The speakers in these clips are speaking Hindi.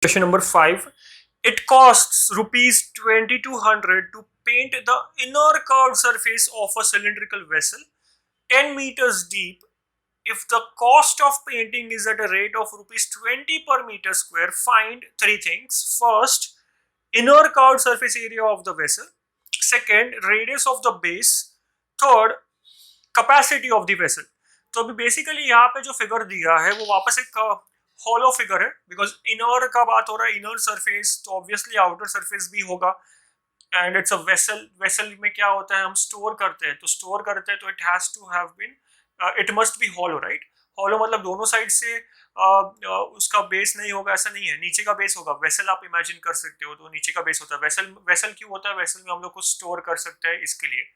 Question number 5. It costs rupees 2200 to paint the inner curved surface of a cylindrical vessel 10 meters deep. If the cost of painting is at a rate of rupees 20 per meter square, find three things. First, inner curved surface area of the vessel. Second, radius of the base. Third, capacity of the vessel. तो अभी बेसिकली यहाँ पे जो फिगर दिया है वो वापस एक हॉलो फिगर है, बिकॉज इनर का बात हो रहा है, इनर सरफेस, तो ऑब्वियसली आउटर सरफेस भी होगा. And it's a vessel. Vessel में क्या होता है, हम स्टोर करते हैं, तो स्टोर करते हैं तो it has to have been, it must be hollow, right. Hollow मतलब दोनों साइड से उसका बेस नहीं होगा, ऐसा नहीं है. नीचे का बेस होगा. वेसल आप इमेजिन कर सकते हो, तो नीचे का बेस होता है. वेसल वेसल क्यों होता है? वेसल में हम लोग को स्टोर कर सकते हैं, इसके लिए.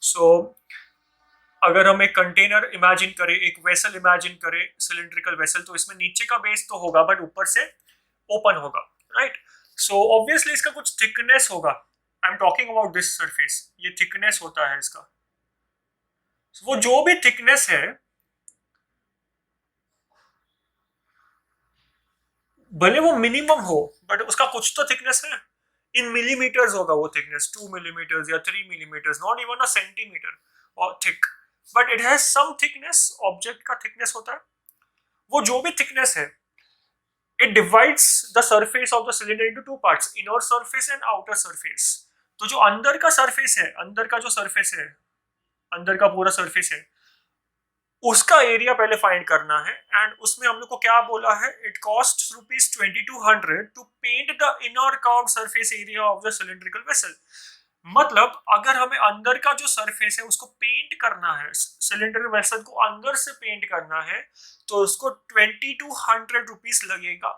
सो अगर हम एक कंटेनर इमेजिन करें, एक वेसल इमेजिन करें, सिलिंड्रिकल वेसल, तो इसमें नीचे का बेस तो होगा बट ऊपर से ओपन होगा, राइट. सो ऑब्वियसली इसका कुछ थिकनेस होगा. I am talking about this surface. ये थिकनेस होता है इसका. वो जो भी थिकनेस है, भले वो मिनिमम हो बट उसका कुछ तो थिकनेस है. इन मिलीमीटर्स होगा वो थिकनेस, 2 मिलीमीटर्स या 3 millimetres, not even a centimetre और thick, but it has some thickness. Object का थिकनेस होता है. वो जो भी थिकनेस है, it divides the surface of the cylinder into two parts, inner surface and outer surface. तो जो अंदर का सरफेस है, अंदर का जो सरफेस है, अंदर का पूरा सरफेस है, उसका एरिया पहले फाइंड करना है. एंड उसमें हम लोग को क्या बोला है, it cost rupees 2200 to paint the inner curve surface area of the cylindrical vessel. मतलब अगर हमें अंदर का जो सरफेस है उसको पेंट करना है, सिलेंडर वेसल को अंदर से पेंट करना है, तो उसको 2200 रुपीज लगेगा.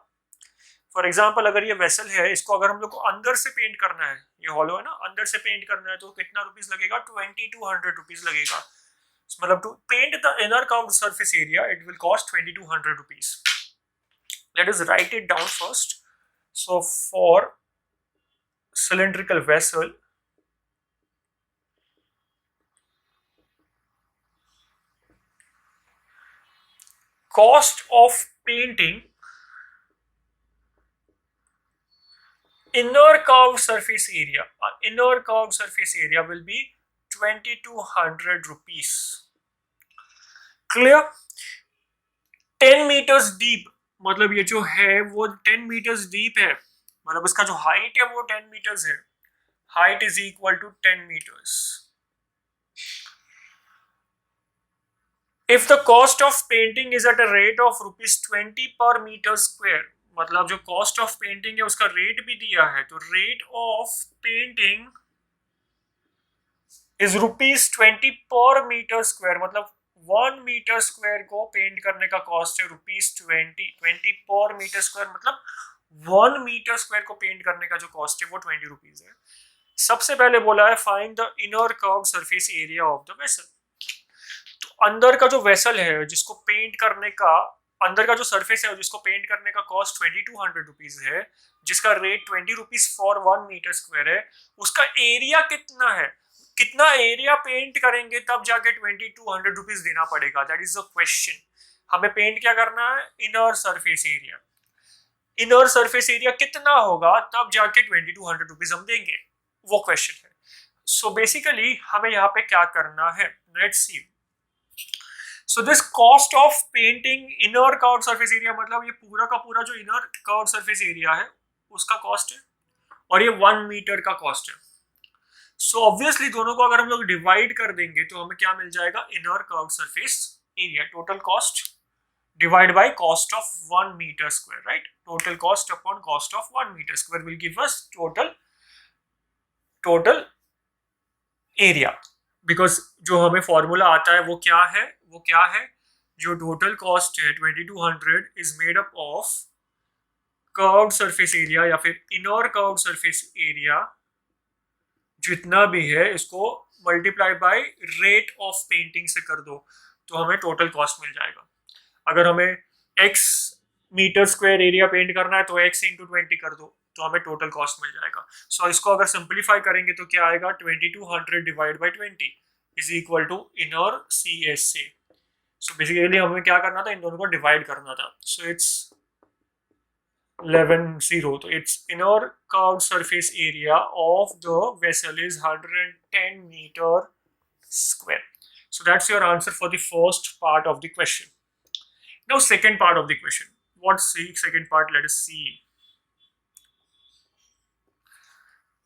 फॉर एग्जाम्पल अगर ये वेसल है, इसको अगर हम लोग को अंदर से पेंट करना है, ये हॉलो है ना, अंदर से पेंट करना है, तो कितना रुपीज लगेगा? 2200 रुपीज लगेगा. मतलब to paint the inner curved surface area it will cost 2200 rupees. Let us write it down first. So for cylindrical vessel, cost of painting inner curved surface area, inner curved surface area will be 2200 rupees. Clear? 10 meters deep, मतलब ये जो है वो 10 meters deep है, मतलब इसका जो हाइट है वो 10 meters है. Height is equal to 10 meters. If the cost of painting is at a rate of rupees 20 per meter square, मतलब जो कॉस्ट ऑफ पेंटिंग है उसका रेट भी दिया है, तो rate of painting is rupees 20 पर मीटर स्क्वायर. मतलब 1 मीटर स्क्वायर को पेंट करने का कॉस्ट है रुपीज 20 पर मीटर स्क्वायर. मतलब 1 मीटर स्क्वायर को पेंट करने का जो कॉस्ट है वो 20 रुपीज है. सबसे पहले बोला है find the inner curve surface area of the vessel. तो अंदर का जो वेसल है जिसको पेंट करने का, अंदर का जो सरफेस है जिसको पेंट करने का कॉस्ट 2200 रुपीज है, जिसका rate 20 rupees for 1 metre square है, उसका एरिया कितना है, कितना एरिया पेंट करेंगे तब जाके 2200 रुपीज देना पड़ेगा. That is the question. हमें पेंट क्या करना है? Inner surface area. Inner surface area कितना होगा तब जाके 2200 रुपीज हम देंगे, वो क्वेश्चन है. सो बेसिकली हमें यहाँ पे क्या करना है, let's see. So this cost of painting inner curved surface area, मतलब ये पूरा का पूरा जो इनर कर्व्ड सरफेस एरिया है उसका कॉस्ट है, और ये 1 मीटर का कॉस्ट है. सो ऑब्वियसली दोनों को अगर हम लोग डिवाइड कर देंगे तो हमें क्या मिल जाएगा? Inner curved surface area. Total cost divided by cost of 1 meter square, right? Total cost upon cost of 1 meter square will give us total area. Because जो हमें फॉर्मूला आता है वो क्या है? जो टोटल कॉस्ट है 2200 is made up of curved surface area या फिर इनर कर्व्ड सरफेस एरिया जितना भी है, इसको multiply by rate of painting से कर दो तो हमें टोटल कॉस्ट मिल जाएगा. अगर हमें x metre square area paint करना है तो x इंटू 20 कर दो तो हमें टोटल कॉस्ट मिल जाएगा. सो इसको अगर सिंप्लीफाई करेंगे तो क्या आएगा? 2200 divide by 20 is equal to inner CSA. So basically हमें क्या करना था? इन दोनों को डिवाइड करना था. So it's 11.0. So its inner curved surface area of the vessel is 110 meter square. So that's your answer for the first part of the question. Now second part of the question. What's the second part? Let us see.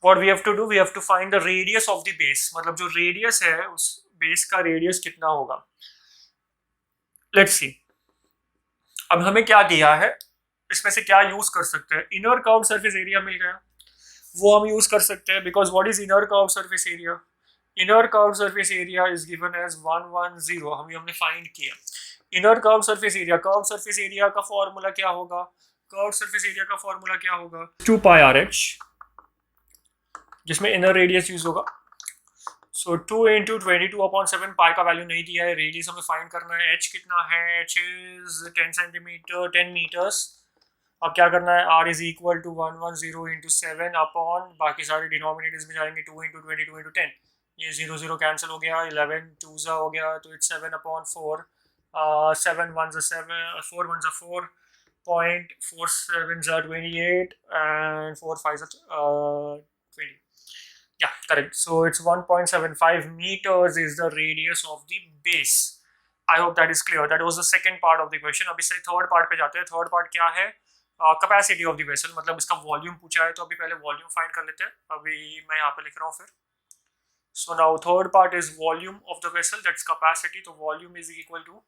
What we have to do, we have to find the radius of the base. मतलब जो radius है उस base का radius कितना होगा. Let's see. अब हमें क्या दिया है, इसमें से क्या यूज कर सकते हैं. इनर कर्व सरफेस एरिया मिल गया, वो हम यूज कर सकते हैं. Because what is inner curve surface area? Inner curve surface area is given as 110. हमने फाइंड किया. इनर कर्व सरफेस एरिया का फॉर्मूला क्या होगा? कर्व सरफेस एरिया का फॉर्मूला क्या होगा? 2 पाई आर एच, जिसमें इनर रेडियस यूज होगा. So 2 into 22/7. पाई का वैल्यू नहीं दिया है, रेडियस हमें फाइंड करना है. एच कितना है? H is 10 centimetre, 10 metres. अब क्या करना है? r is equal to 110 into 7 upon, बाकी सारे डिनोमिनेटर्स में जाएंगे, 2 इंटू 22 इंटू 10. ये 0 0 कैंसिल हो गया, 11 2 ज़ा हो गया, तो इट्स 7 अपॉन 4. 7 1 ज़ा 7, 4 1 ज़ा 4, 0.47 ज़ा 28 and 4 5 ज़ा 20. Yeah, correct. So it's 1.75 meters is the radius of the base. I hope that is clear. That was the second part of the question. अब इससे थर्ड पार्ट पे जाते हैं. थर्ड पार्ट क्या है? कैपेसिटी ऑफ द वेसल, मतलब इसका वॉल्यूम पूछा है, तो अभी पहले वॉल्यूम फाइंड कर लेते हैं. अभी मैं यहाँ पे लिख रहा हूँ फिर. So now third part is volume of the vessel, that's capacity. तो volume is equal to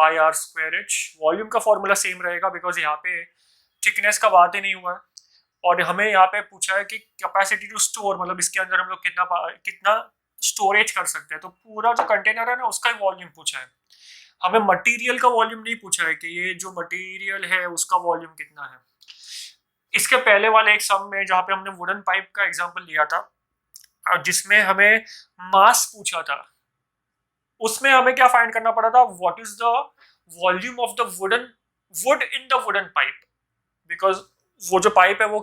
pi r square h. Volume का फॉर्मूला सेम रहेगा बिकॉज यहाँ पे थिकनेस का बात ही नहीं हुआ है. और हमें यहाँ पे पूछा है कि कैपेसिटी टू स्टोर, मतलब इसके अंदर हम लोग कितना स्टोरेज कर सकते हैं. तो पूरा जो कंटेनर है ना, उसका ही वॉल्यूम पूछा है. हमें मटेरियल का वॉल्यूम नहीं पूछा है कि ये जो मटेरियल है उसका वॉल्यूम कितना है. इसके पहले वाले एक सम में जहाँ पे हमने वुडन पाइप का एग्जांपल लिया था, जिसमें हमें मास पूछा था, उसमें हमें क्या फाइंड करना पड़ा था? What is the volume of the would in the wooden pipe. Because वो जो पाइप है वो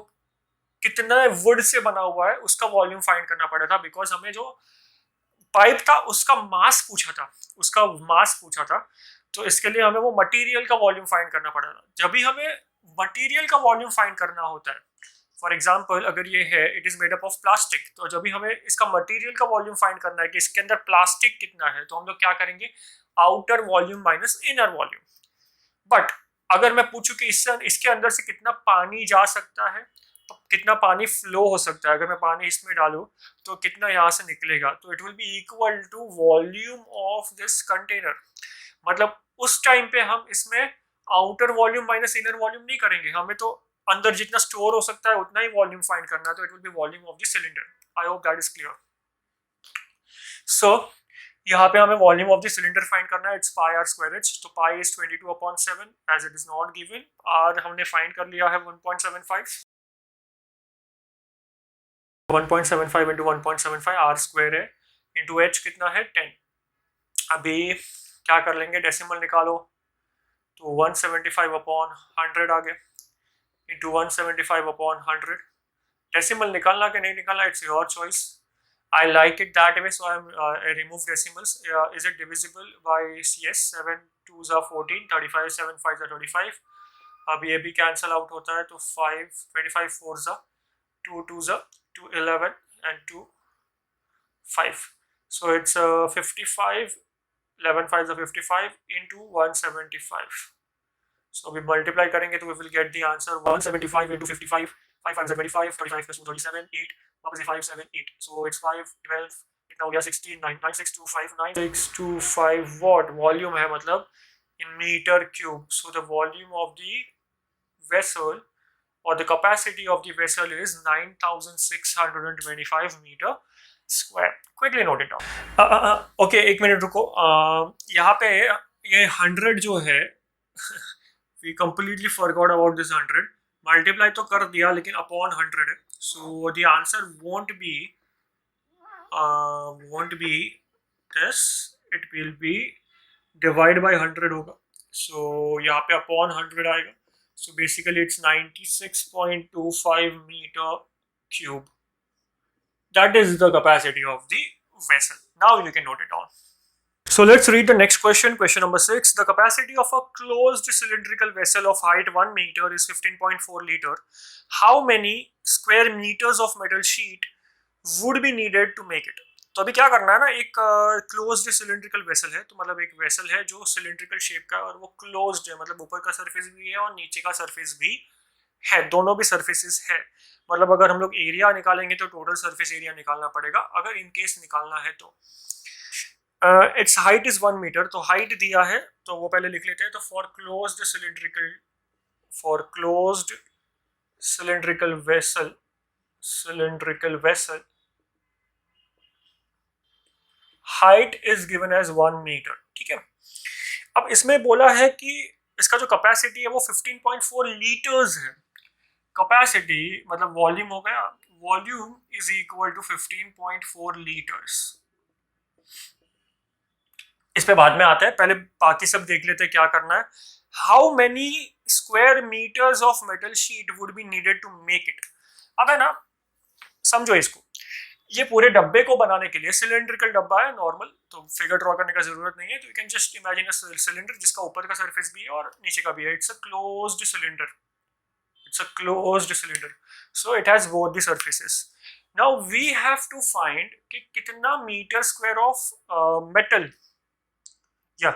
कितना वुड से बना हुआ है, उसका वॉल्यूम फाइंड करना पड़ा था. बिकॉज हमें जो पाइप था उसका मास पूछा था, तो इसके लिए हमें वो मटेरियल का वॉल्यूम फाइंड करना पड़ा था. जब भी हमें मटेरियल का वॉल्यूम फाइंड करना होता है, फॉर एग्जाम्पल अगर ये है, it is made up of plastic, तो जब भी हमें इसका मटेरियल का वॉल्यूम फाइंड करना है कि इसके अंदर प्लास्टिक कितना है, तो हम लोग क्या करेंगे? Outer volume minus inner volume. But अगर मैं पूछूं कि इसके अंदर से कितना पानी जा सकता है, तो कितना पानी फ्लो हो सकता है, अगर मैं पानी इसमें डालूं तो कितना यहाँ से निकलेगा, तो it will be equal to volume of this container. मतलब उस टाइम पे हम इसमें outer volume minus inner volume नहीं करेंगे, हमें तो अंदर जितना स्टोर हो सकता है उतना ही वॉल्यूम फाइंड करना है. तो it will be volume of the cylinder. I hope that is clear. So यहाँ पे हमें volume of the cylinder find करना है. It's pi r square h. तो pi is 22/7 as it is not given. R हमने फाइंड कर लिया है 1.75. 1.75 इंटू 1.75 आर स्क्वायर है, इंटू एच कितना है? 10. अभी क्या कर लेंगे? डेसिमल निकालो, तो 175/100 आ गया, इंटू 175/100. डेसिमल निकालना कि नहीं निकालना, it's your choice. I like it that way, so I remove decimals. Is it divisible by CS? 7 2s are 14, 35 7 5s are 25. अब ये भी कैंसल आउट होता है, तो 5 25 4s are 2 2s are 2 11 and 2 5. So it's 55. 11 5s are 55 into 175. So we multiply करेंगे तो we will get the answer 175 into 55. 5 5s are 25, 35 plus 2 37, 8. 5 7 8. So it's 5 12. कितना हो गया? 16 9 9625 वॉट वॉल्यूम है, मतलब in meter cube. So the volume of the vessel or the capacity of the vessel is 9625 meter square. Quickly note it down. Okay, एक मिनट रुको. यहाँ पे ये 100 जो है we completely forgot about this 100. Multiply तो कर दिया लेकिन अपॉन 100 है. So the answer won't be this. It will be divide by 100 होगा. So यहाँ पे upon 100 आएगा. So basically it's 96.25 meter cube. That is the capacity of the vessel. Now you can note it down. So let's read the next question. Question number 6. The capacity of a closed cylindrical vessel of height 1 meter is 15.4 liter. How many square meters of metal sheet would be needed to make it? तो अभी क्या करना है ना, एक क्लोज्ड सिलिंड्रिकल वेसल है, तो मतलब एक वेसल है जो सिलिंड्रिकल शेप का और वो क्लोज्ड है, मतलब ऊपर का सरफेस भी है और नीचे का सरफेस भी है, दोनों भी सरफेसेस है। मतलब अगर हम लोग एरिया निकालेंगे तो टोटल सरफेस एरिया निकालना पड़ेगा, अगर इन केस निकालना है तो। इट्स हाइट इज 1 मीटर, तो हाइट दिया है तो वो पहले लिख लेते हैं। तो for closed cylindrical vessel height is given as 1 metre, ठीक है। अब इसमें बोला है कि इसका जो कैपेसिटी है वो 15.4 लीटर्स है। कैपेसिटी मतलब वॉल्यूम हो गया, volume is equal to 15.4 litres. इस पे बाद में आता है, पहले बाकी सब देख लेते हैं क्या करना है। How many square metres of metal sheet would be needed to make it. अब है ना, समझो इसको, ये पूरे डब्बे को बनाने के लिए, सिलिंड्रिकल डब्बा है नॉर्मल, तो फिगर ड्रॉ करने का जरूरत नहीं है, तो you can just imagine a cylinder जिसका ऊपर का सरफेस भी है और नीचे का भी है। It's a closed cylinder, so it has both the surfaces. Now we have to find कि कितना मीटर स्क्वायर ऑफ मेटल या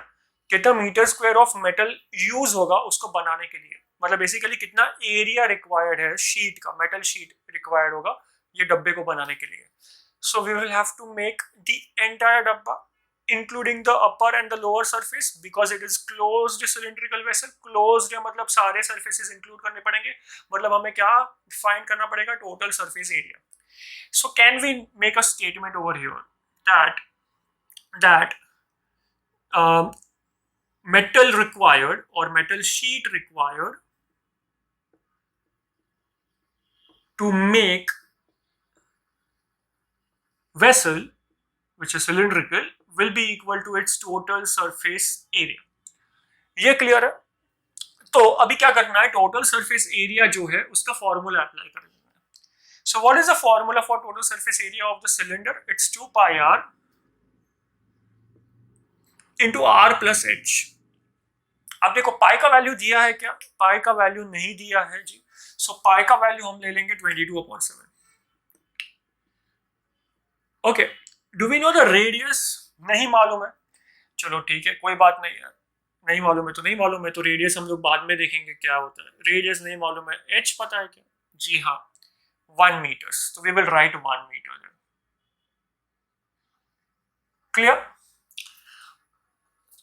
कितना metre square of metal use होगा उसको बनाने के लिए, मतलब बेसिकली कितना एरिया रिक्वायर्ड है शीट का, मेटल शीट रिक्वायर्ड होगा ये डब्बे को बनाने के लिए। So we will have to make the entire डब्बा including the upper and the lower surface because it is closed cylindrical vessel। closed है मतलब सारे surfaces include करने पड़ेंगे, मतलब हमें क्या find करना पड़ेगा, total surface area। so can we make a statement over here that metal required or metal sheet required to make vessel which is cylindrical will be equal to its total surface area। ये क्लियर है? तो अभी क्या करना है, टोटल सरफेस एरिया जो है उसका फॉर्मूला अप्लाई कर देना है। So what is the formula for total surface area of the cylinder? It's 2 pi r into r plus h। अब देखो पाई का वैल्यू दिया है क्या? पाई का वैल्यू नहीं दिया है जी। सो पाई का वैल्यू हम ले लेंगे 22/7। Okay, do we know the radius? नहीं मालूम है, चलो ठीक है कोई बात नहीं यार, नहीं मालूम है तो नहीं मालूम है, तो रेडियस हम लोग बाद में देखेंगे क्या होता है। रेडियस नहीं मालूम है, एच पता है क्या? जी हाँ 1 मीटर्स, तो we will write 1 metre. Clear?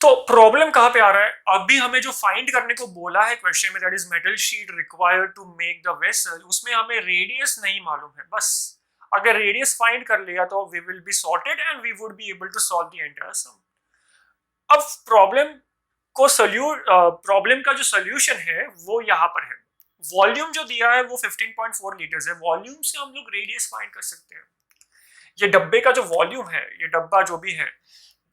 तो प्रॉब्लम कहां पे आ रहा है, अभी हमें जो फाइंड करने को बोला है क्वेश्चन में, that is metal sheet required to make the vessel, उसमें हमें रेडियस नहीं मालूम है। बस अगर रेडियस फाइंड कर लिया तो we will be sorted and we would be able to solve the entire sum. अब प्रॉब्लम का जो सोल्यूशन है वो यहाँ पर है। वॉल्यूम जो दिया है वो 15.4 लीटर्स है, वॉल्यूम से हम लोग रेडियस फाइंड कर सकते हैं। ये डब्बे का जो वॉल्यूम है, ये डब्बा जो भी है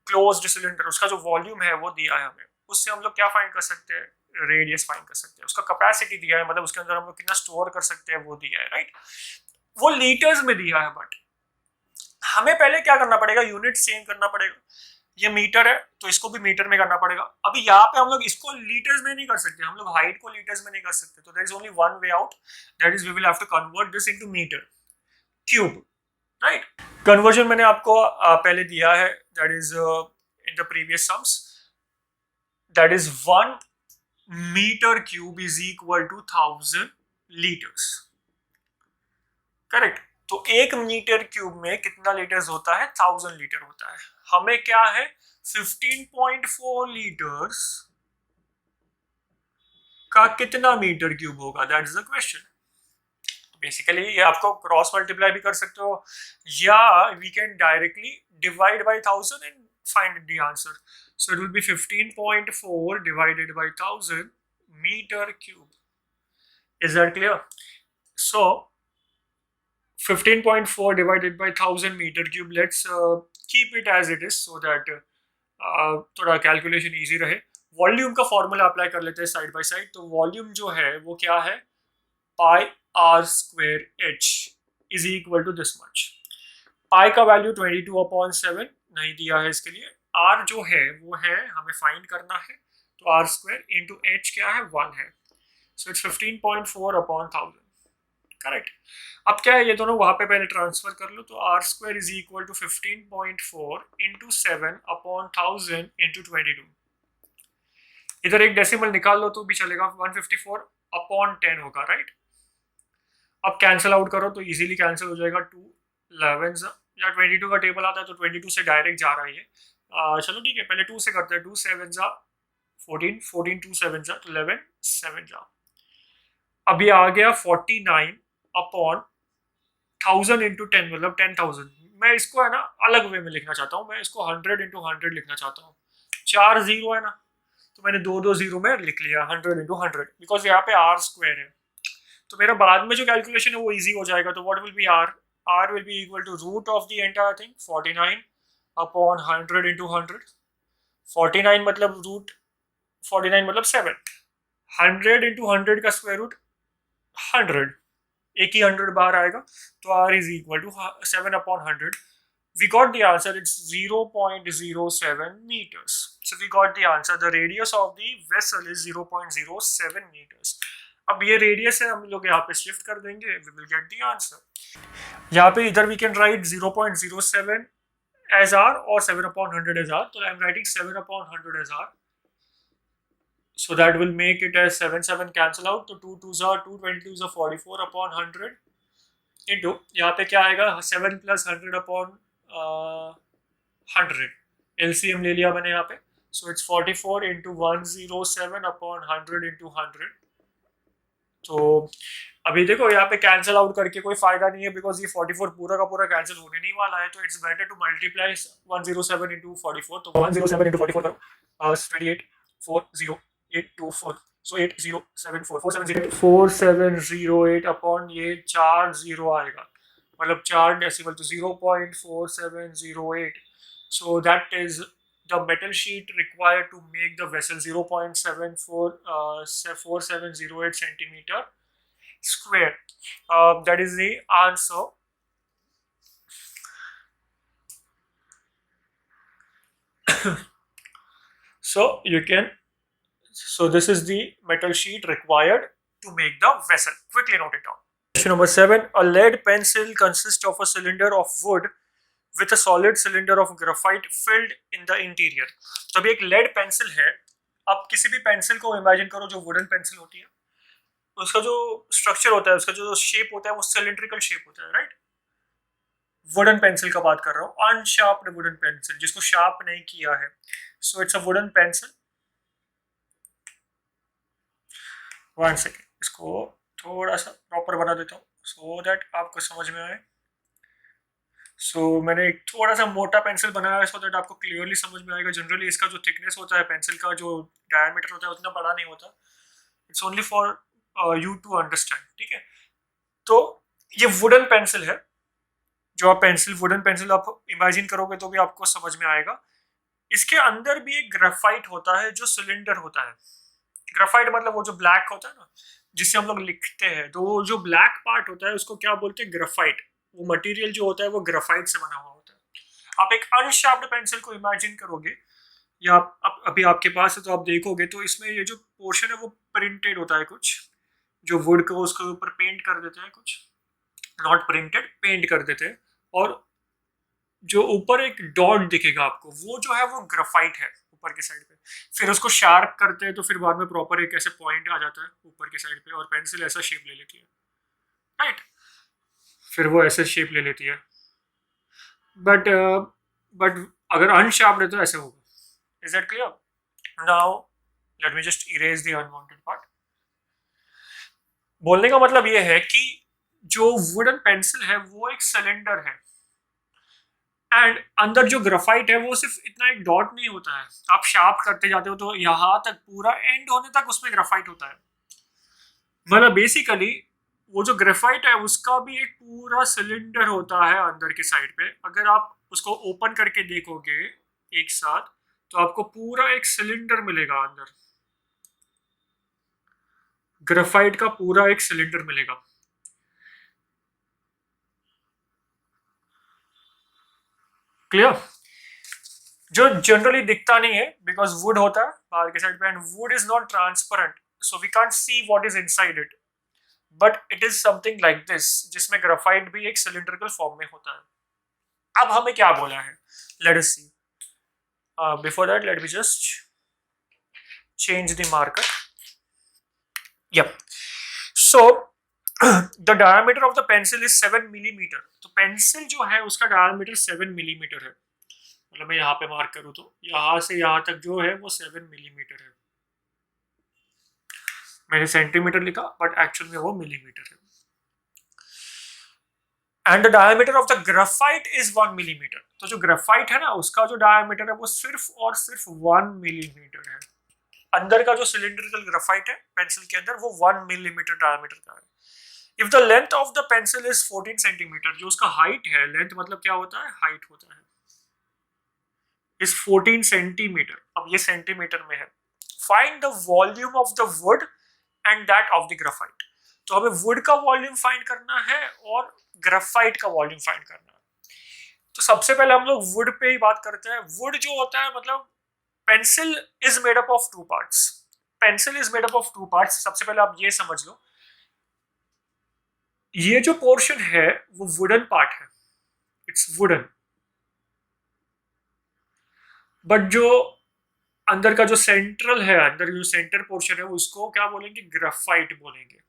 क्लोज्ड सिलेंडर, उसका जो वॉल्यूम है वो दिया है हमें, उससे हम लोग क्या फाइंड कर सकते हैं, रेडियस फाइंड कर सकते हैं। उसका कैपेसिटी दिया है, मतलब उसके अंदर हम लोग कितना स्टोर कर सकते हैं वो दिया है, राइट? वो लीटर्स में दिया है, बट हमें पहले क्या करना पड़ेगा, यूनिट चेंज करना पड़ेगा। ये मीटर है तो इसको भी मीटर में करना पड़ेगा। अभी यहाँ पे हम लोग इसको लीटर्स में नहीं कर सकते, हम लोग हाइट को लीटर्स में नहीं कर सकते, तो there is only one way out, that is we will have to convert this into metre cube, right? Conversion मैंने आपको पहले दिया है, that is in the previous sums, that is 1 metre cube is equal to 1000 litres, correct? तो 1 मीटर क्यूब में कितना लीटर्स होता है, 1000 लीटर होता है। हमें क्या है, 15.4 लीटर्स का कितना मीटर क्यूब होगा, that is the question. Basically ये आपको क्रॉस मल्टीप्लाई भी कर सकते हो या we can directly divide by 1000 and find the answer. So it will be 15.4 divided by 1000 metre cube. Is that clear? So 15.4 divided by 1000 meter cube, let's keep it as it is so that थोड़ा कैलकुलेशन इजी रहे। वॉल्यूम का फॉर्मूला अप्लाई कर लेते हैं साइड बाय साइड। तो वॉल्यूम जो है वो क्या है, pi r square h is equal to this much. Pi का वैल्यू 22/7 नहीं दिया है इसके लिए, आर जो है वो है हमें फाइंड करना है, तो आर स्क्वायर इंटू एच क्या है 1 है, सो इट्स 15.4 अपॉन 1000, करेक्ट। अब क्या है ये दोनों वहां पे पहले ट्रांसफर कर लो, तो r square is equal to 15.4 into 7 upon 1000 into 22, इधर एक डेसिमल निकाल लो तो भी चलेगा, 154 अपॉन 10 होगा, राइट। अब कैंसिल आउट करो तो इजीली कैंसिल हो जाएगा, 2 11 या 22 का टेबल आता है तो 22 से डायरेक्ट जा रहा है ये, चलो ठीक है पहले 2 से करते हैं, 2 7 जा 14, 14 2 7 जा 11 7 जा, अभी आ गया 49 अपॉन 1000 इंटू 10 मतलब 10,000। मैं इसको है ना अलग वे में लिखना चाहता हूँ, मैं इसको 100 इंटू 100 लिखना चाहता हूँ, 4 जीरो है ना, तो मैंने दो दो जीरो में लिख लिया 100 इंटू 100, बिकॉज यहाँ पे आर स्क्वायर है, तो मेरा बाद में जो कैलकुलेशन है वो इजी हो जाएगा। तो what will be r, r will be equal to root of the entire thing 49 upon 100 into 100, 49 मतलब रूट 49 मतलब 7, 100 इंटू 100 का स्क्वायर रूट 100, एक ही 100 बाहर आएगा, तो r is equal to 7 upon 100, we got the answer, it's 0.07 meters, so we got the answer, the radius of the vessel is 0.07 meters। अब ये रेडियस है, हम लोग यहाँ पे शिफ्ट कर देंगे, we will get the answer। यहाँ पे इधर we can write 0.07 as r or 7 upon 100 as r, तो I am writing 7 upon 100 as r, so that will make it as 7 7 cancel out, तो 2 2s are 2, 22s are 44 upon 100 into यहाँ पे क्या आएगा 7 प्लस 100 अपॉन 100, एलसीएम ले लिया मैंने यहाँ पे, so it's 44 into 107 upon 100 into 100। तो अभी देखो यहाँ पे कैंसिल आउट करके कोई फायदा नहीं है, बिकॉज ये 44 पूरा का पूरा कैंसिल होने नहीं वाला है, तो it's better to multiply 107 into 44, तो 107 इंटू 44 करो 28 40824, सो 8074 4708 अपॉन ये 4 जीरो आएगा, मतलब 4 डेसिमल, तो 0.4708, so that is the metal sheet required to make the vessel 0.4708 centimeter square, that is the answer। So you can, so this is the metal sheet required to make the vessel, quickly note it down। Question number 7, a lead pencil consists of a cylinder of wood with a solid cylinder of graphite filled in the interior। तो अभी एक lead pencil है, आप किसी भी पेंसिल को इमेजिन करो जो वुडन पेंसिल होती है, उसका जो स्ट्रक्चर होता है, उसका जो शेप होता है वो सिलिंड्रिकल शेप होता है, राइट। वुडन पेंसिल का बात कर रहा हूँ, अनशार्प्ड वुडन पेंसिल जिसको शार्प नहीं किया है, so it's a wooden pencil. One second, इसको थोड़ा सा प्रॉपर बना देता हूँ सो दैट आपको समझ में आए। सो मैंने एक थोड़ा सा मोटा पेंसिल बनाया है सो दैट आपको क्लियरली समझ में आएगा। जनरली इसका जो थिकनेस होता है पेंसिल का, जो डायमीटर होता है उतना बड़ा नहीं होता, it's only for you to understand, ठीक है। तो ये वुडन पेंसिल है, जो आप पेंसिल वुडन पेंसिल आप इमेजिन करोगे तो भी आपको समझ में आएगा। इसके अंदर भी एक ग्रेफाइट होता है जो सिलेंडर होता है। ग्रेफाइट मतलब वो जो ब्लैक होता है ना, जिससे हम लोग लिखते हैं, तो वो जो ब्लैक पार्ट होता है उसको क्या बोलते हैं, ग्रेफाइट। वो मटेरियल जो होता है वो ग्रेफाइट से बना हुआ होता है। आप एक अनशार्प्ड पेंसिल को इमेजिन करोगे, या आप अभी आपके पास है तो आप देखोगे तो इसमें ये जो पोर्शन है वो प्रिंटेड होता है, कुछ जो वुड को उसके ऊपर पेंट कर देते हैं, कुछ नॉट प्रिंटेड पेंट कर देते हैं, और जो ऊपर एक डॉट दिखेगा आपको वो जो है वो ग्रेफाइट है ऊपर की साइड पे। फिर उसको शार्प करते हैं तो फिर बाद में प्रॉपर एक ऐसे पॉइंट आ जाता है ऊपर की साइड पे, और पेंसिल ऐसा शेप ले लेती है, राइट। फिर वो ऐसे शेप ले लेती है, बट अगर अनशार्प्ड है तो ऐसे होगा। Is that clear? Now let me just erase the unwanted part. बोलने का मतलब ये है कि जो वुडन पेंसिल है वो एक सिलेंडर है, एंड अंदर जो ग्रेफाइट है वो सिर्फ इतना एक डॉट नहीं होता है। आप शार्प करते जाते हो तो यहाँ तक पूरा एंड होने तक उसमें ग्रेफाइट होता है। मतलब बेसिकली वो जो ग्रेफाइट है उसका भी एक पूरा सिलेंडर होता है अंदर के साइड पे। अगर आप उसको ओपन करके देखोगे एक साथ तो आपको पूरा एक सिलेंडर मिलेगा अंदर, ग्रेफाइट का पूरा एक सिलेंडर मिलेगा। क्लियर? जो जनरली दिखता नहीं है बिकॉज वुड होता है बाहर के साइड पे and wood is not transparent so we can't see what is inside it but it is something like this जिसमें ग्राफाइट भी एक सिलिंड्रिकल फॉर्म में होता है। अब हमें क्या बोला है, let us see. Before that let me just change the marker. Yup, so the diameter of the pencil is 7 millimetre. तो पेंसिल जो है उसका डायमीटर 7 मिलीमीटर है। मतलब मैं यहाँ पे मार्क करूँ तो यहाँ से यहाँ तक जो है वो 7 मिलीमीटर है। मैंने सेंटीमीटर लिखा बट एक्चुअल में वो मिलीमीटर है। And the diameter of the graphite is 1 millimetre. तो जो ग्राफाइट है ना उसका जो डायमीटर है वो सिर्फ और सिर्फ 1 मिलीमीटर है। अंदर का जो सिलिंड्रिकल ग्राफाइट है पेंसिल के अंदर वो 1 मिलीमीटर डायमीटर का है। If the length of the pencil is 14 centimetre, जो उसका हाइट है, लेंथ मतलब क्या होता है, हाइट होता है, इज 14 सेंटीमीटर। अब ये सेंटीमीटर में है। Find the volume of the would and that of the graphite. तो हमें वुड का वॉल्यूम फाइंड करना है और ग्राफाइट का वॉल्यूम फाइंड करना है। तो सबसे पहले हम लोग वुड पे ही बात करते हैं। वुड जो होता है मतलब pencil is made up of two parts. Pencil is made up of two parts. सबसे पहले आप ये समझ लो, ये जो पोर्शन है वो वुडन पार्ट है, इट्स वुडन। बट जो अंदर का जो सेंट्रल है, अंदर जो सेंटर पोर्शन है उसको क्या बोलेंगे, ग्राफाइट बोलेंगे।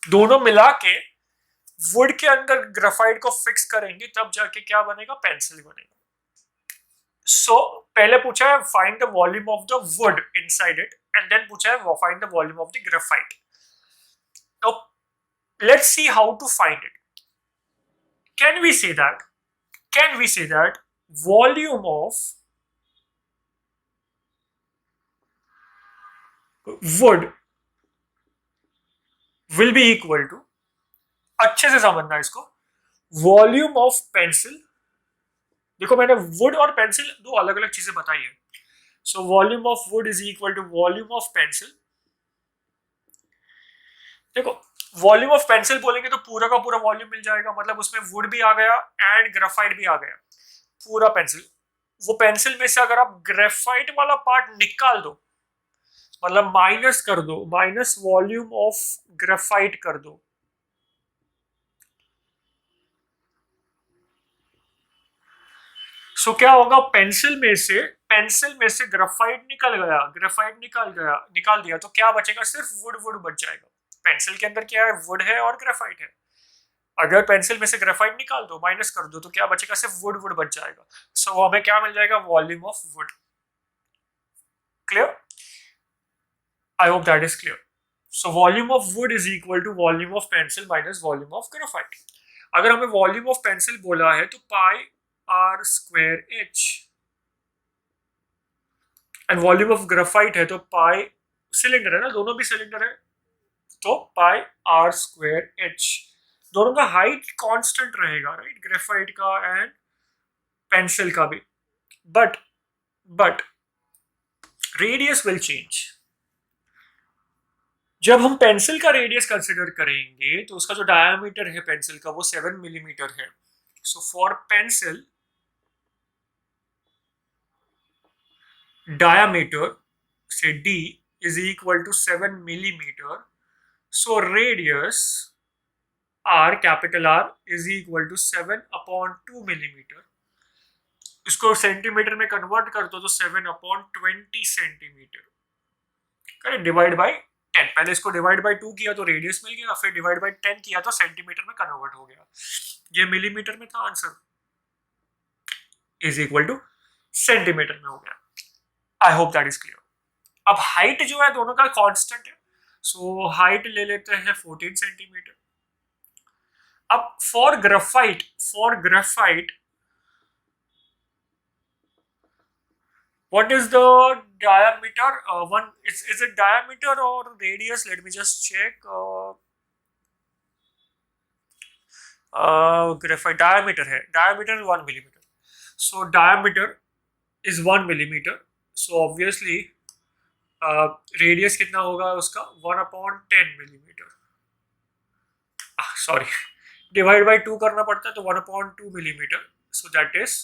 दोनों मिला के वुड के अंदर ग्राफाइट को फिक्स करेंगे तब जाके क्या बनेगा, पेंसिल बनेगा। सो पहले पूछा है find the volume of the wood inside it and then पूछा है find the volume of the graphite. तो let's see how to find it. Can we say that volume of wood will be equal to, अच्छे से समझना इसको, वॉल्यूम ऑफ पेंसिल। देखो मैंने वुड और पेंसिल दो अलग अलग चीजें बताई है। So volume of wood is equal to volume of pencil. देखो वॉल्यूम ऑफ पेंसिल बोलेंगे तो पूरा का पूरा वॉल्यूम मिल जाएगा, मतलब उसमें वुड भी आ गया एंड ग्राफाइट भी आ गया, पूरा पेंसिल। वो पेंसिल में से अगर आप ग्रेफाइट वाला पार्ट निकाल दो, मतलब माइनस कर दो, माइनस वॉल्यूम ऑफ ग्रेफाइट कर दो, सो क्या होगा, पेंसिल में से ग्रेफाइट निकल गया, ग्रेफाइट निकाल दिया तो क्या बचेगा, सिर्फ वुड वुड बच जाएगा। पेंसिल के अंदर क्या है, वुड है और ग्रेफाइट है। अगर पेंसिल में से ग्रेफाइट निकाल दो, माइनस कर दो, तो क्या बचेगा, सिर्फ वुड वुड बच जाएगा। सो हमें क्या मिल जाएगा, volume of wood. Clear? I hope that is clear. So volume of wood is equal to volume of pencil minus volume of graphite. अगर हमें वॉल्यूम ऑफ पेंसिल बोला है तो pi r square h, and volume of graphite है तो पाई, सिलेंडर है ना, दोनों भी सिलेंडर है, तो पाई आर स्क्वायर एच। दोनों का हाइट कांस्टेंट रहेगा, राइट, ग्रेफाइट का एंड पेंसिल का भी, बट रेडियस विल चेंज। जब हम पेंसिल का रेडियस कंसिडर करेंगे तो उसका जो डायमीटर है पेंसिल का वो 7 मिलीमीटर है। So for pencil diameter say d is equal to 7 millimeter, so radius r, capital R is equal to 7/2 millimeter। इसको सेंटीमीटर में कन्वर्ट कर दो तो 7/20 सेंटीमीटर, करेक्ट, डिवाइड बाय 10। पहले इसको डिवाइड बाय 2 किया तो रेडियस मिल गया, फिर डिवाइड बाय 10 किया तो सेंटीमीटर में कन्वर्ट हो गया। ये मिलीमीटर में था, answer is equal two centimetre में हो गया। आई होप दैट इज क्लियर। अब हाइट जो है दोनों का कांस्टेंट है, सो हाइट ले लेते हैं 14 सेंटीमीटर। अब for graphite what is the diameter, one is it diameter or radius, let me just check, graphite diameter है, diameter 1 millimeter, so diameter is 1 millimeter, so obviously radius कितना होगा उसका, 1/10 millimeter, सॉरी डिवाइड बाय 2 करना पड़ता है तो 1/2 millimeter, so that is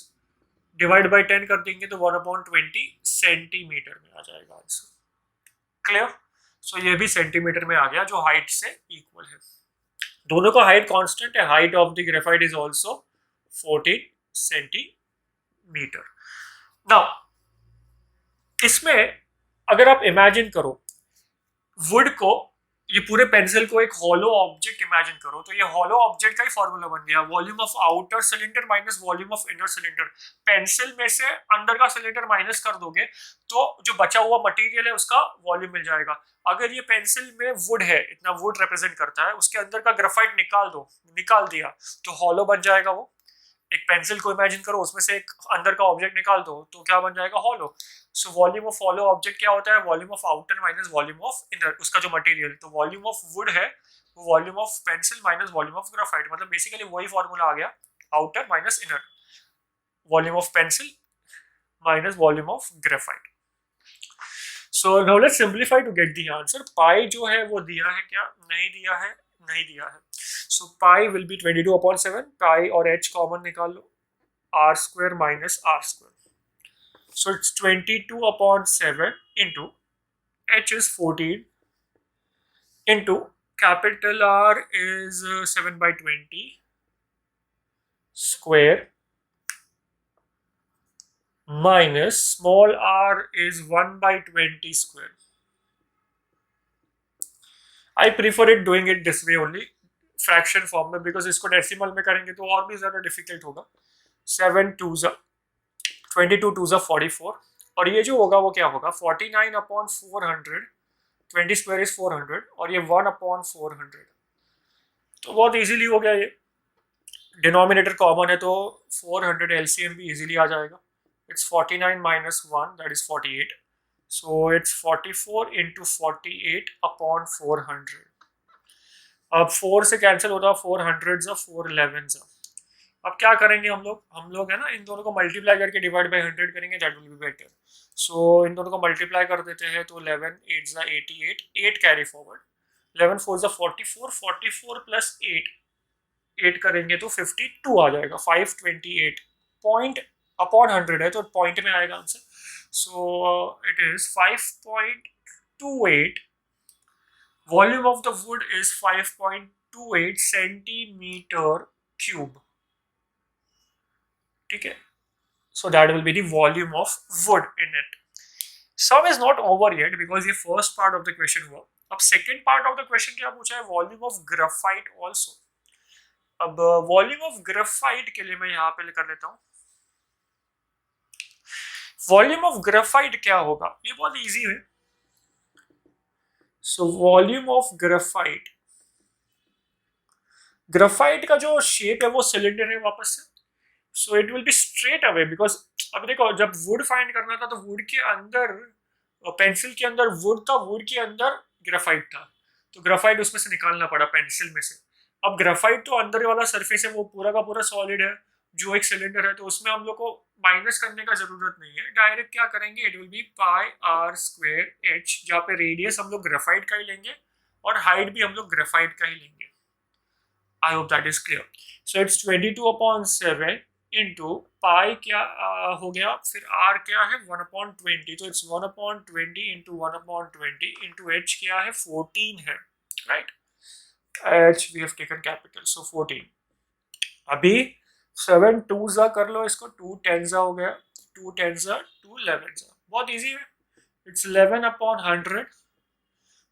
divide by 10 कर देंगे तो 1/20 सेंटीमीटर में आ जाएगा आंसर। क्लियर? सो ये भी सेंटीमीटर में आ गया जो हाइट से इक्वल है। दोनों का हाइट कांस्टेंट है। Height of the graphite is also 14 centimetre. Now इसमें अगर आप इमेजिन करो वुड को, ये पूरे पेंसिल को एक हॉलो ऑब्जेक्ट इमेजिन करो, तो ये हॉलो ऑब्जेक्ट का ही फॉर्मूला बन गया, volume of outer cylinder minus volume of inner cylinder. Pencil में से अंदर का सिलेंडर माइनस कर दोगे तो जो बचा हुआ मटेरियल है उसका वॉल्यूम मिल जाएगा। अगर ये पेंसिल में वुड है, इतना वुड रिप्रेजेंट करता है, उसके अंदर का ग्रेफाइट निकाल दिया तो हॉलो बन जाएगा वो। एक पेंसिल को इमेजिन करो, उसमें से एक अंदर का ऑब्जेक्ट निकाल दो तो क्या बन जाएगा? Hollow. So volume of hollow object क्या होता है? Volume of outer minus volume of inner, उसका जो मटेरियल। तो वॉल्यूम ऑफ वुड है वो volume of pencil minus volume of graphite, मतलब बेसिकली वही फॉर्मूला आ गया, outer minus inner, volume of pencil minus volume of graphite. So now let's simplify to get the answer. Pi जो है वो दिया है क्या? नहीं दिया है, नहीं दिया है। सो पाई विल बी 22/7। पाई और h कॉमन निकाल लो, r square minus r square. So it's 22/7 into h is 14 into capital R is 7/20 square minus small r is 1/20 square. I prefer it doing it this way only, fraction form में, बिकॉज इसको डेसिमल में करेंगे तो और भी ज्यादा डिफिकल्ट होगा। 7 2 22 2 44, और ये जो होगा वो क्या होगा? 49/400, 20 स्क्वायर इज 400, और ये 1/400, तो बहुत इजीली हो गया। ये डिनोमिनेटर कॉमन है तो 400 एलसीएम भी इजीली आ जाएगा। It's 49 minus 1 that is 48, so it's 44 into 48/400। अब 4 से कैंसिल होता है, 400 4 11। अब क्या करेंगे हम लोग है ना, इन दोनों को मल्टीप्लाई करके डिवाइड बाय 100 करेंगे, दैट विल बी बेटर। सो इन दोनों को मल्टीप्लाई कर देते हैं तो 11 8 88, 8 कैरी फॉरवर्ड, 11 4 44, 44 प्लस 8 करेंगे तो 52 आ जाएगा। 528 पॉइंट अपॉन 100 है तो पॉइंट में आएगा answer. So it is 5.28। Volume of the would is 5.28 centimetre cube. ठीक है, so that will be the volume of wood in it. Sum is not over yet because ये first part of the question हुआ। अब second part of the question क्या पूछा है? volume of graphite also। अब volume of graphite के लिए मैं यहाँ पे कर लेता हूँ। volume of graphite क्या होगा? ये बहुत easy है। so volume of graphite, graphite का जो शेप है वो सिलेंडर है वापस से, सो it will be straight away, because अब देखो जब वुड फाइंड करना था तो वुड के अंदर, पेंसिल के अंदर वुड था, वुड के अंदर ग्रेफाइट था, तो ग्रेफाइट उसमें से निकालना पड़ा पेंसिल में से। अब ग्रेफाइट तो अंदर वाला सरफेस है वो पूरा का पूरा सॉलिड है जो एक सिलेंडर है, तो उसमें हम लोग को माइनस करने का जरूरत नहीं है, डायरेक्ट क्या करेंगे, it will B pi r square h, जहाँ पे रेडियस हम लोग ग्रेफाइट का ही लेंगे और हाइट भी हम लोग ग्रेफाइट का ही लेंगे। I hope that is clear. So it's 22/7 into पाई क्या हो गया, फिर r क्या है 1/20, तो it's 1/20 into 1/20 into h क्या है 14 है, right? h we have taken capital, so 14। अभी 7 2 कर लो इसको, 2 10 हो गया, 2 10 2 11, बहुत इजी है। it's 11/100,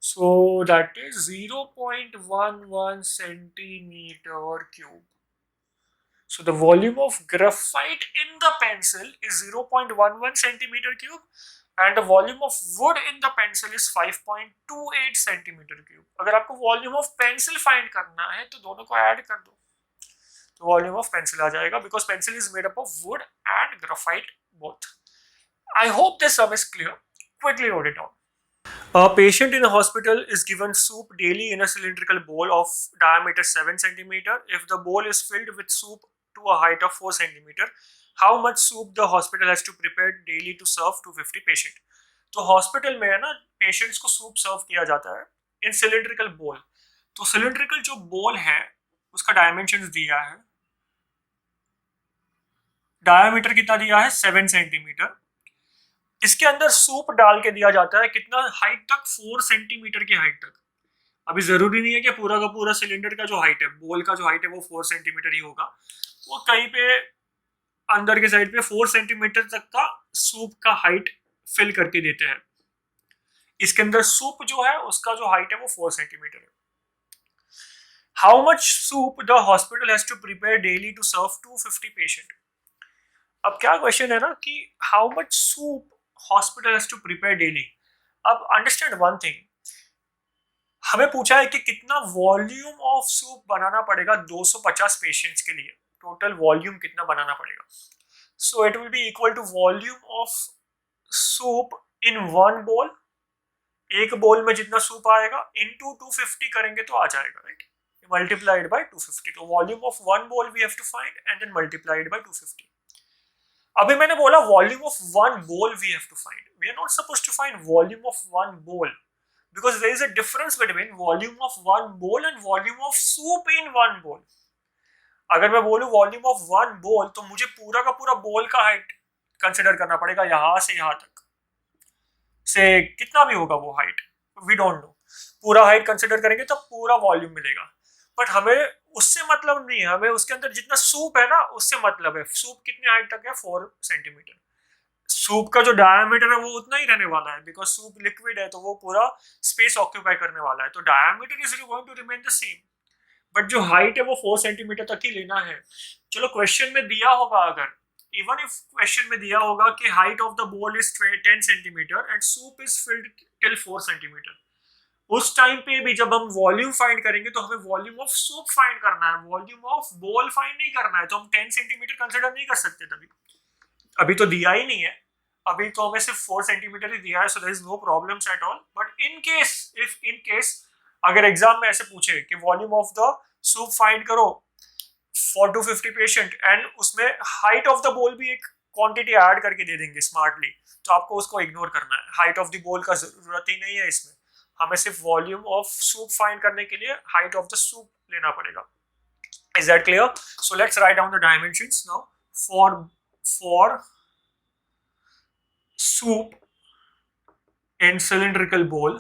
so that is 0.11 centimeter cube. So the volume of graphite in the pencil is 0.11 centimeter cube and the volume of wood in the pencil is 5.28 centimeter cube. अगर आपको volume of pencil find करना है तो दोनों को add कर दो, तो volume of pencil आ जाएगा, because pencil is made up of wood and graphite both. I hope this sum is clear. Quickly note it down. A patient in a hospital is given soup daily in a cylindrical bowl of diameter 7 centimeter. If the bowl is filled with soup to a height of 4 centimeter, how much soup the hospital has to prepare daily to serve 250 patient? तो हॉस्पिटल में है ना, पेशेंट्स को सूप सर्व किया जाता है इन सिलिंड्रिकल बोल। तो सिलिंड्रिकल जो बोल है उसका डायमेंशंस दिया है डायामीटर कितना दिया है 7 सेंटीमीटर। इसके अंदर सूप डाल के दिया जाता है कितना हाइट तक, 4 सेंटीमीटर की हाइट तक। अभी जरूरी नहीं है कि पूरा का पूरा सिलेंडर का जो हाइट है, बोल का जो हाइट है वो 4 सेंटीमीटर ही होगा। वो कहीं पे अंदर के साइड पे 4 सेंटीमीटर तक का सूप का हाइट फिल करके देते हैं। इसके अंदर सूप जो है उसका जो हाइट है वो 4 सेंटीमीटर है। How much soup the hospital has to prepare daily to serve 250 patient. अब क्या क्वेश्चन है ना कि how much soup hospital has to prepare daily. अब अंडरस्टैंड वन थिंग, हमें पूछा है कि कितना वॉल्यूम ऑफ सूप बनाना पड़ेगा 250 पेशेंट्स के लिए, टोटल वॉल्यूम कितना बनाना पड़ेगा। So it will be equal to volume of soup in one bowl, एक बोल में जितना सूप आएगा इनटू 250 करेंगे तो आ जाएगा, राइट, मल्टीप्लाइड बाय 250। तो volume of one bowl we have to find and then multiplied by 250। अभी मैंने बोला volume of one bowl we have to find, we are not supposed to find volume of one bowl because there is a difference between volume of one bowl and volume of soup in one bowl। अगर मैं बोलूं वॉल्यूम ऑफ वन बोल तो मुझे पूरा का पूरा बोल का हाइट कंसिडर करना पड़ेगा, यहां से यहां तक से कितना भी होगा वो हाइट वी डोंट नो। पूरा हाइट कंसिडर करेंगे तो पूरा वॉल्यूम मिलेगा, बट हमें उससे मतलब नहीं है, हमें उसके अंदर जितना सूप है ना उससे मतलब है। सूप कितने हाइट तक है 4 सेंटीमीटर। सूप का जो डायमीटर है वो उतना ही रहने वाला है बिकॉज सूप लिक्विड है तो वो पूरा स्पेस ऑक्यूपाई करने वाला है, तो diameter is going to remain the same, but जो हाइट है वो 4 सेंटीमीटर तक ही लेना है। चलो क्वेश्चन में दिया होगा, अगर इवन इफ क्वेश्चन में दिया होगा कि हाइट ऑफ द बोल is 10 centimetre and soup is filled till 4 centimetre, उस टाइम पे भी जब हम वॉल्यूम फाइंड करेंगे तो हमें वॉल्यूम ऑफ सूप फाइंड करना है, वॉल्यूम ऑफ बोल फाइंड नहीं करना है, तो हम 10 सेंटीमीटर कंसिडर नहीं कर सकते तभी। अभी तो दिया ही नहीं है, अभी तो हमें सिर्फ 4 सेंटीमीटर ही दिया है, so there is no problems at all. But in case, if in case अगर एग्जाम में ऐसे पूछे कि volume of the soup find करो फॉर 250 पेशेंट एंड उसमें हाइट ऑफ द बोल भी एक क्वांटिटी ऐड करके दे देंगे स्मार्टली, तो आपको उसको इग्नोर करना है। हाइट ऑफ द बोल का जरूरत ही नहीं है इसमें, हमें सिर्फ वॉल्यूम ऑफ सूप फाइंड करने के लिए हाइट ऑफ द सूप लेना पड़ेगा। Is that clear? So let's write down the dimensions now for soup in cylindrical bowl,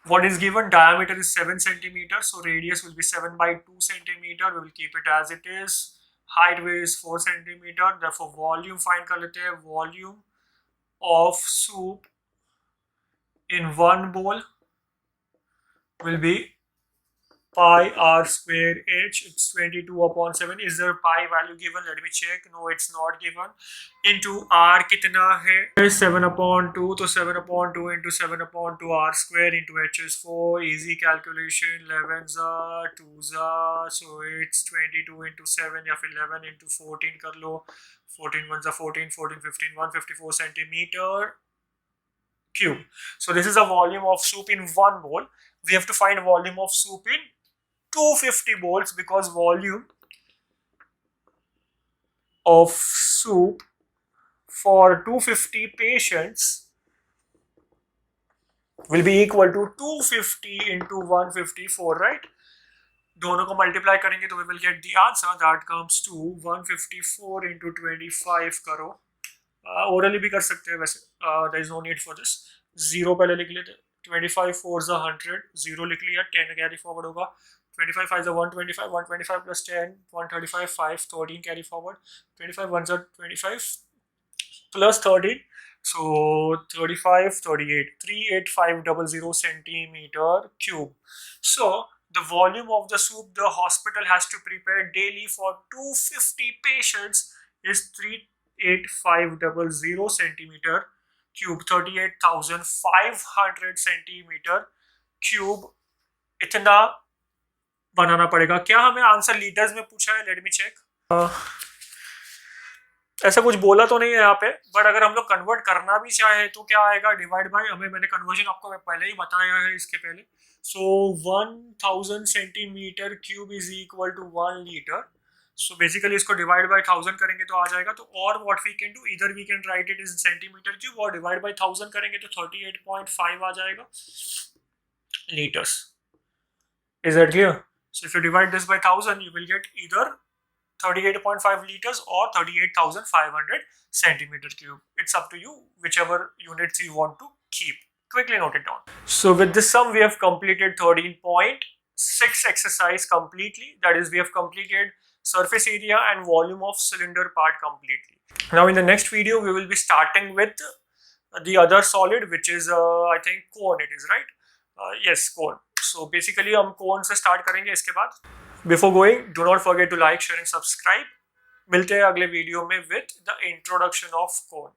what is given, diameter is 7 centimeter, so radius will be 7 by 2 centimeter, we will keep it as it is, height is 4 centimeter, therefore volume find कर लेते हैं, volume of soup in one bowl will be pi r square h, it's 22/7। is there pi value given? Let me check, no it's not given। into r कितना है 7/2, तो 7/2 into 7/2 r square into h is 4, easy calculation, 11 2 so it's 22 into 7 या फिर 11 into 14 कर लो, 14 1 14, 14 15 154 centimeter cube। so this is a volume of soup in one bowl, we have to find volume of soup in 250 bowls because volume of soup for 250 patients will be equal to 250 into 154, right? दोनों को मल्टीप्लाई करेंगे तो we will get the answer that comes to 154 into 25 करो, ओरली भी कर सकते हैं वैसे, there is no need for this। Zero पहले लिख लेते, 25 4 100, जीरो लिख लिया, 10 कैरी फॉरवर्ड होगा, 25 5 125, 125 plus 10 135, 5 13 carry forward, 25 1 25 plus 13, so 35 38 38500 centimeter cube। so the volume of the soup the hospital has to prepare daily for 250 patients is 38500 centimeter cube, 38,500 centimeter cube इतना बनाना पड़ेगा। क्या हमें आंसर लीटर्स में पूछा है? Let me check. ऐसा कुछ बोला तो नहीं है यहाँ पे, बट अगर हम लोग कन्वर्ट करना भी चाहे तो क्या आएगा, डिवाइड बाय, हमें मैंने कन्वर्जन आपको पहले ही बताया है इसके पहले। So 1000 centimetre cube is equal to 1 litre. So basically इसको डिवाइड बाय 1000 करेंगे तो आ जाएगा। तो और व्हाट वी कैन डू, इधर we can write it in centimetre cube और डिवाइड बाय 1000 करेंगे तो 38.5 आ जाएगा litres. Is that clear? So if you divide this by 1000, you will get either 38.5 liters or 38,500 centimeter cube. It's up to you, whichever units you want to keep. Quickly note it down. So with this sum, we have completed 13.6 exercise completely. That is, we have completed surface area and volume of cylinder part completely. Now in the next video, we will be starting with the other solid, which is I think cone it is, right? Yes, cone. So basically हम cone से start करेंगे इसके बाद. Before going, do not forget to like, share and subscribe. मिलते हैं अगले वीडियो में with the introduction of cone.